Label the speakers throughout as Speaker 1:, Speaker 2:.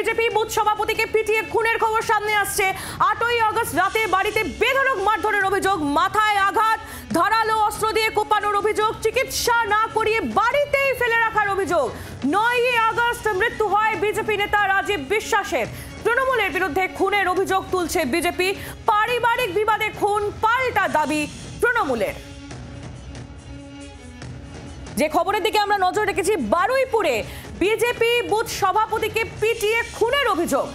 Speaker 1: BJP booth সভাপতিকে পিটিয়ে খুনের খবর সামনে আসছে। 8ই আগস্ট রাতে বাড়িতে বেধড়ক মারধরের অভিযোগ, মাথায় আঘাত, ধারালো অস্ত্র দিয়ে কোপানোর অভিযোগ, চিকিৎসা না করিয়ে বাড়িতেই ফেলে রাখার অভিযোগ। 9ই আগস্ট মৃত্যু হয় বিজেপি নেতা রাজীব বিশ্বাসের। তৃণমূলের বিরুদ্ধে খুনের অভিযোগ তুলছে বিজেপি। পারিবারিক বিবাদে খুন, পাল্টা দাবি তৃণমূলের। যে খবরের দিকে আমরা নজর রেখেছি, বারুইপুরে বিজেপি বুথ সভাপতিকে পিটিয়ে খুনের অভিযোগ।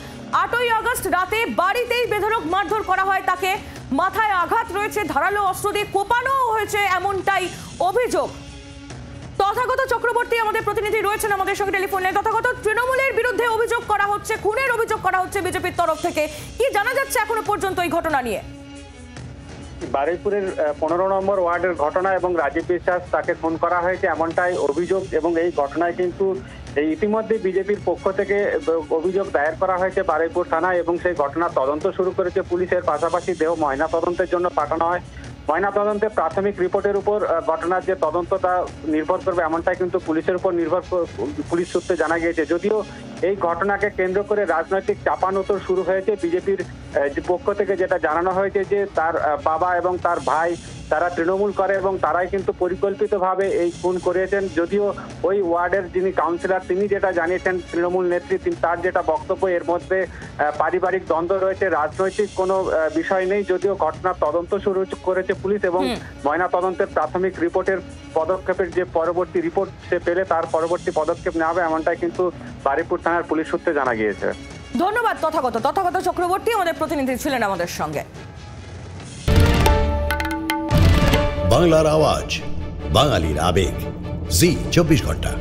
Speaker 1: 8ই আগস্ট রাতে বাড়িতেই বেধড়ক মারধর করা হয় তাকে, মাথায় আঘাত রয়েছে, ধারালো অস্ত্র দিয়ে কোপানো হয়েছে, এমনটাই অভিযোগ। তথাগত চক্রবর্তী আমাদের প্রতিনিধি রয়েছেন আমাদের সঙ্গে টেলিফোনে। তথাগত, তৃণমূলের বিরুদ্ধে অভিযোগ করা হচ্ছে, খুনের অভিযোগ করা হচ্ছে বিজেপির তরফ থেকে, কি জানা যাচ্ছে এখনো পর্যন্ত এই ঘটনা নিয়ে?
Speaker 2: বারুইপুরের 15 নম্বর ওয়ার্ডের ঘটনা এবং রাজীব বিশ্বাস তাকে খুন করা হয়েছে এমনটাই অভিযোগ। এবং এই ঘটনায় কিন্তু ইতিমধ্যে বিজেপির পক্ষ থেকে অভিযোগ দায়ের করা হয়েছে বারুইপুর থানায় এবং সেই ঘটনার তদন্ত শুরু করেছে পুলিশের। পাশাপাশি দেহ ময়না তদন্তের জন্য পাঠানো হয়। ময়না তদন্তে প্রাথমিক রিপোর্টের উপর ঘটনার যে তদন্ত তা নির্ভর করবে এমনটাই কিন্তু পুলিশের উপর পুলিশ সূত্রে জানা গিয়েছে। যদিও এই ঘটনাকে কেন্দ্র করে রাজনৈতিক চাপানোতর শুরু হয়েছে বিজেপির পক্ষ থেকে, যেটা জানানো হয়েছে যে তার বাবা এবং তার ভাই তারা তৃণমূল করে এবং তারাই কিন্তু পরিকল্পিতভাবে এই খুন করিয়েছেন। যদিও ওই ওয়ার্ডের যিনি কাউন্সিলর তিনি যেটা জানিয়েছেন, তৃণমূল নেত্রী তার যেটা বক্তব্য, এর মধ্যে পারিবারিক দ্বন্দ্ব রয়েছে, রাজনৈতিক কোনো বিষয় নেই। যদিও ঘটনার তদন্ত শুরু করেছে পুলিশ এবং ময়না তদন্তের প্রাথমিক রিপোর্টের পদক্ষেপের যে পরবর্তী রিপোর্ট সে পেলে তার পরবর্তী পদক্ষেপ নেওয়া হবে এমনটাই কিন্তু বারুইপুর থানার পুলিশ সূত্রে জানা গিয়েছে।
Speaker 1: ধন্যবাদ তথাগত চক্রবর্তী আমাদের প্রতিনিধি ছিলেন আমাদের সঙ্গে।
Speaker 3: বাংলার আওয়াজ, বাঙালির আবেগ, জি 24 ঘন্টা।